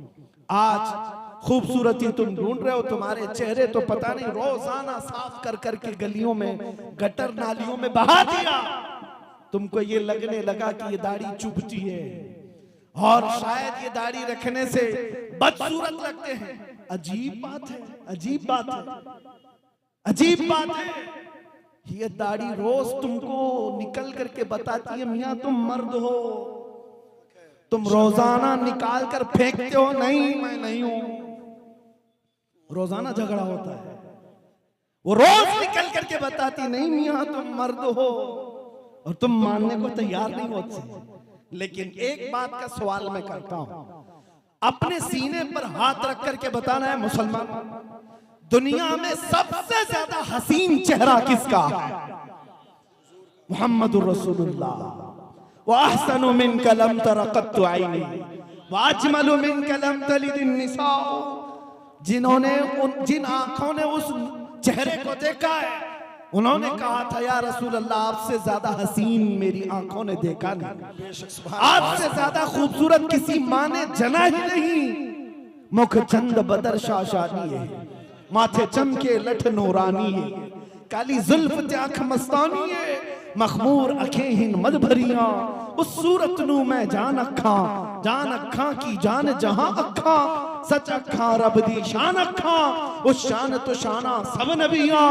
आज खूबसूरती तुम ढूंढ रहे हो, तुम्हारे चेहरे तो पता नहीं रोजाना साफ कर करके गलियों में, गटर नालियों में बहा दिया। तुमको ये लगने लगा कि ये दाढ़ी चुभती है और शायद ये दाढ़ी रखने से बदसूरत लगते हैं। अजीब बात है, अजीब बात है, अजीब बात है। ये दाढ़ी रोज तुमको निकल करके बताती है मियां तुम मर्द हो। तुम रोजाना निकाल कर फेंकते हो, नहीं मैं नहीं हूं। रोजाना झगड़ा होता है, वो रोज निकल करके बताती नहीं मियां तुम मर्द हो, और तुम मानने को तैयार नहीं होते। लेकिन एक बात का सवाल मैं करता हूं, अपने सीने पर हाथ रख करके बताना है मुसलमान, दुनिया में सबसे ज्यादा हसीन चेहरा किसका है? मुहम्मदुर रसूलुल्लाह। व अहसनु मिनका लम तरा क़त्तु ऐनी व अजमलु मिनका लम तलिदिन निसा। जिन्होंने जिन आंखों ने उस चेहरे को देखा है, उन्होंने कहा था या रसूल अल्लाह आपसे ज्यादा हसीन मेरी आंखों ने देखा नहीं, आपसे ज्यादा खूबसूरत किसी माँ ने जना ही नहीं। मुख चंद बदर शाशानी है, माथे चमके लठ नूरानी है, काली जुल्फ आंख मस्तानी है, मखमूर अखें हिन मद भरिया। उस सूरत नू मैं जान अखा की जान जहां अखा, सच अखा रब दी शान अखा, उस शान तो शाना सब नबिया।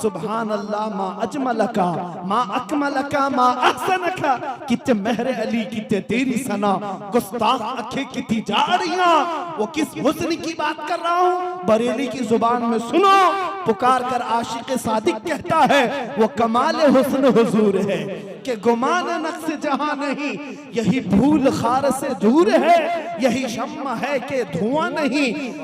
सुभान अल्लाह मा अजमलका मा अकमलका मा अहसनका, किते मेहर अली किते तेरी सना, गुस्ताख अखे किती जा रहिया। वो किस हुस्न की बात कर रहा हूं, बरेली की जुबान में सुनो, पुकार कर आशिक सादिक कहता है वो कमाल हुस्न हुजूर है कि गुमान नक्श जहां नहीं, यही भूल खार से दूर है, यही शम्मा है कि धुआं नहीं।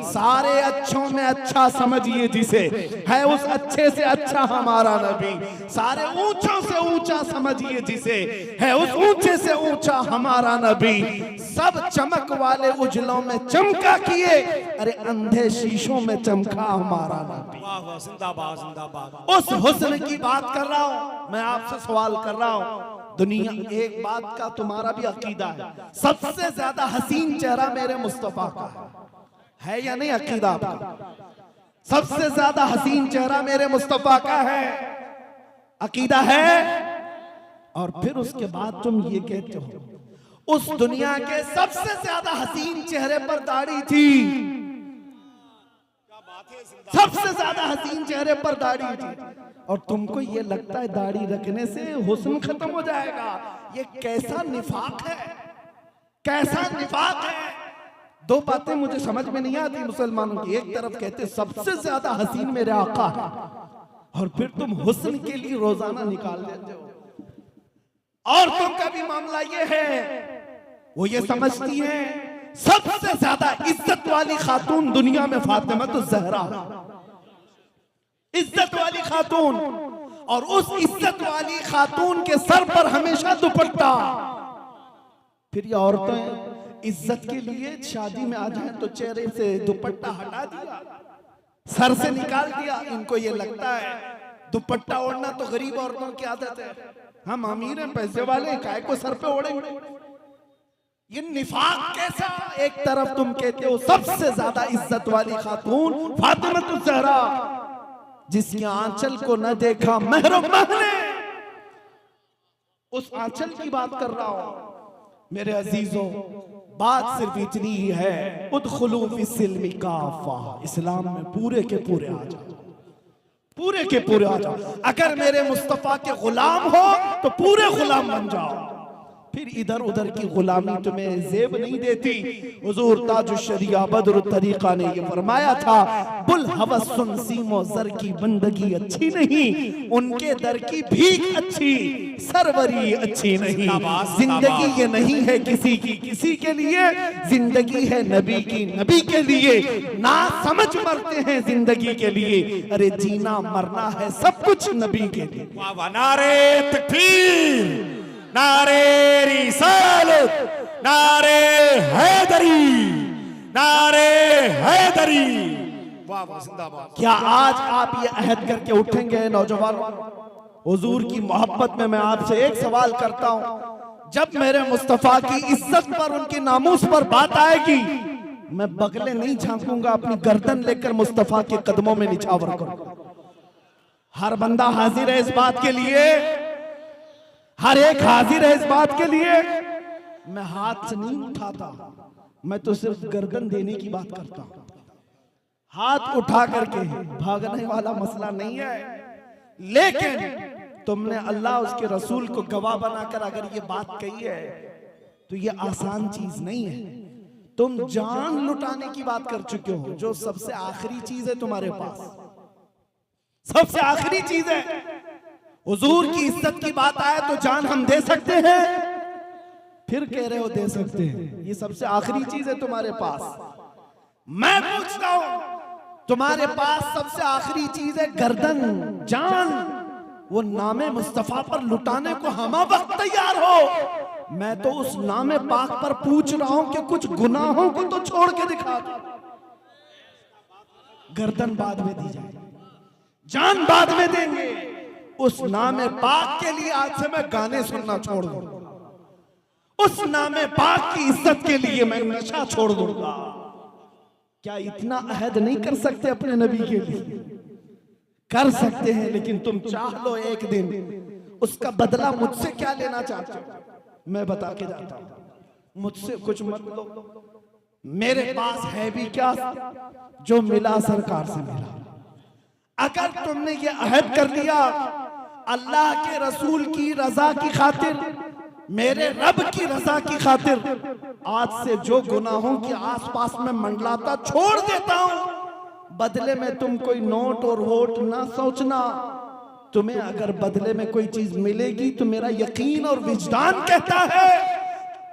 सारे अच्छों में अच्छा समझिए जिसे, है उस अच्छे से अच्छा हमारा नबी। सारे ऊंचों से ऊंचा समझिए जिसे, है उस ऊंचे से ऊंचा हमारा नबी। सब चमक वाले उजलों में चमका किए, अरे अंधे शीशों में चमका हमारा नबी।
जिंदाबाद जिंदाबाद।
उस हुस्न की बात कर रहा हूं मैं, आपसे सवाल कर रहा हूं। दुनिया एक बात का तुम्हारा भी अकीदा है, सबसे ज्यादा हसीन चेहरा मेरे मुस्तफा का है या नहीं? अकीदा आपका सबसे ज्यादा हसीन चेहरा मेरे मुस्तफा का है, अकीदा है। और फिर उसके बाद तुम ये कहते हो उस दुनिया के सबसे ज्यादा हसीन चेहरे पर दाढ़ी थी, सबसे ज्यादा हसीन चेहरे पर दाढ़ी थी, और तुमको ये लगता है दाढ़ी रखने से हुस्न खत्म हो जाएगा। ये कैसा निफाक है, कैसा निफाक है। दो बातें मुझे समझ में नहीं आती मुसलमानों की। एक तरफ कहते सबसे ज्यादा हसीन मेरे आका है, और फिर तुम हुस्न के लिए रोजाना निकाल देते हो। औरतों का भी मामला ये है, वो ये समझती हैं सबसे ज्यादा इज्जत वाली खातून दुनिया में फातिमा तो ज़हरा, इज्जत वाली खातून, और उस इज्जत वाली खातून के सर पर हमेशा दुपट्टा। फिर ये औरतें इज्जत के लिए शादी में आ जाए तो चेहरे से दुपट्टा हटा दिया, सर से निकाल दिया। इनको ये लगता है दुपट्टा ओढ़ना तो गरीब औरतों की आदत है, हम अमीर हैं, पैसे वाले हैं, काय को सर पे ओढ़ेंगे। ये निफाक कैसा। एक तरफ तुम कहते हो सबसे ज्यादा इज्जत वाली खातून फातिमा तो ज़हरा, जिसके आंचल को न देखा महरो महने, उस आंचल की बात कर रहा हूं मेरे अजीजों। बात सिर्फ इतनी ही है, उदखुलू फिस्सिल्मी काफा, इस्लाम में पूरे के पूरे आ जाओ, पूरे के पूरे आ जाओ। अगर मेरे मुस्तफा के गुलाम हो तो पूरे गुलाम बन जाओ, फिर इधर उधर की गुलामी तुम्हें जेब नहीं देती। हुजूर ताजुश शरिया बदर तरीका ने ये फरमाया था, बुल हवस सुन सीमो जर की बंदगी अच्छी नहीं, उनके दर की भीख अच्छी, सरवरी अच्छी नहीं। जिंदगी ये नहीं है किसी की किसी के लिए, जिंदगी है नबी की नबी के लिए। ना समझ मरते हैं जिंदगी के लिए, अरे जीना मरना है सब कुछ नबी के लिए।
नारे तकबीर, नारे रिसालत, नारे हैदरी, नारे हैदरी। वाह वाह जिंदाबाद।
क्या आज आप ये अहद करके उठेंगे नौजवानों? हुजूर की मोहब्बत में मैं आपसे एक सवाल करता हूं, जब मेरे मुस्तफा की इज्जत पर, उनके नामूस पर बात आएगी, मैं बगले नहीं झांकूंगा, अपनी गर्दन लेकर मुस्तफा के कदमों में निछावर करूंगा। हर बंदा हाजिर है इस बात के लिए, हर एक हाजिर है इस बात के लिए। मैं हाथ से नहीं उठाता, मैं तो सिर्फ गर्दन देने की बात करता हूं। हाथ उठा करके भागने वाला मसला नहीं है, लेकिन तुमने अल्लाह उसके रसूल को गवाह बनाकर अगर ये बात कही है तो ये आसान चीज नहीं है। तुम जान लुटाने की बात कर चुके हो, जो सबसे आखिरी चीज है तुम्हारे पास, सबसे आखिरी चीज है। हुजूर की इज्जत की बात आए तो जान हम दे सकते हैं, फिर कह रहे हो दे सकते हैं। ये सबसे आखिरी चीज है तुम्हारे पास। मैं पूछता हूं, तुम्हारे पास सबसे आखिरी चीज है गर्दन, जान। वो नामे मुस्तफा पर लुटाने को हम वक्त तैयार हो। मैं तो उस नामे पाक पर पूछ रहा हूं कि कुछ गुनाहों को तो छोड़ के दिखा दो। गर्दन बाद में दी जाए, जान बाद में देंगे। उस नामे पाक के लिए आज से मैं गाने सुनना छोड़ दूंगा, उस नामे पाक की इज्जत के लिए मैं नशा छोड़ दूंगा। क्या इतना अहद नहीं कर सकते अपने नबी के लिए? कर सकते हैं, लेकिन तुम चाह लो एक दिन उसका बदला मुझसे क्या लेना चाहते हो? मैं बता के जाता हूं, मुझसे कुछ मत लो। मेरे पास है भी क्या जो मिला सरकार से मिला। अगर तुमने ये अहद कर लिया अल्लाह के रसूल की रजा की खातिर, मेरे रब की रजा की खातिर, आज से जो गुनाहों के आसपास में मंडलाता छोड़ देता हूं। बदले में तुम कोई नोट और वोट ना सोचना। तुम्हें अगर बदले में कोई चीज मिलेगी तो मेरा यकीन और विजदान कहता है,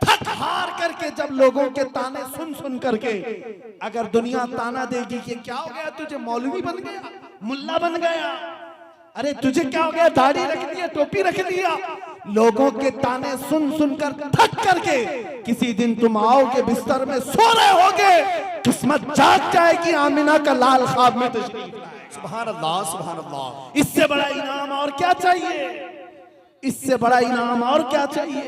थक हार करके जब लोगों के ताने सुन सुन करके अगर दुनिया ताना देगी कि क्या हो गया तुझे, मौलवी बन गया, मुल्ला बन गया, अरे तुझे क्या हो गया, दाढ़ी रख लिया, टोपी रख लिया, लोगों के ताने सुन सुनकर थक करके किसी दिन तुम आओगे बिस्तर में सो रहे होगे, किस्मत जाग जाएगी, आमिना का लाल ख्वाब में तशरीफ लाए।
सुभान अल्लाह, सुभान अल्लाह।
इससे बड़ा इनाम और क्या चाहिए? इससे बड़ा इनाम और क्या चाहिए?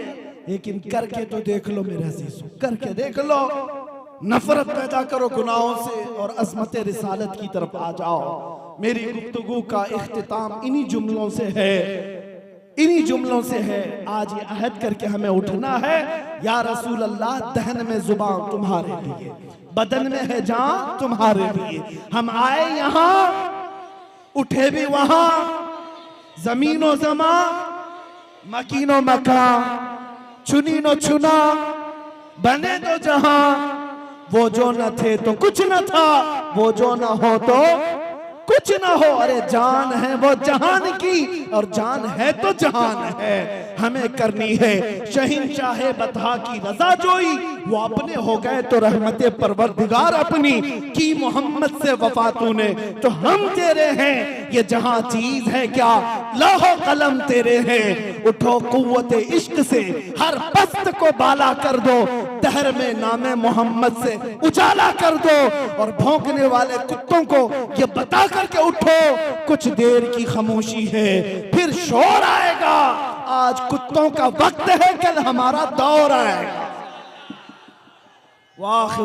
लेकिन करके तो देख लो मेरे अजीजों, करके देख लो। नफरत पैदा करो गुनाहों से और अज़मत रिसालत की तरफ आ जाओ। मेरी गुफ्तगू का इख्तिताम इन्हीं जुमलों से है, इन्हीं जुमलों से है। आज ये अहद करके हमें उठना है, या रसूल अल्लाह, दहन में जुबान तुम्हारे लिए, बदन में है जान तुम्हारे लिए। हम आए यहाँ, उठे भी वहां, जमीनो जमा, मकीनो मकान, चुनी नो चुना, बने तो जहां। वो जो न थे तो कुछ न था, वो जो न हो तो कुछ ना हो। अरे जान है वो जहान की, और जान है तो जहान है। हमें करनी है शहंशाह बतहा की रजा जोई, वो अपने हो गए तो रहमत परवरदिगार अपनी की। मोहम्मद से वफा तूने तो हम तेरे हैं, ये जहां चीज है क्या लाहो कलम तेरे हैं। उठो कुव्वत इश्क से हर पस्त को बाला कर दो, दहर में नामे मोहम्मद से उजाला कर दो। और भौंकने वाले कुत्तों को ये बता करके उठो, कुछ देर की खामोशी है फिर शोर आएगा। आज कुत्तों का वक्त है, कल हमारा दौर आएगा। वाह।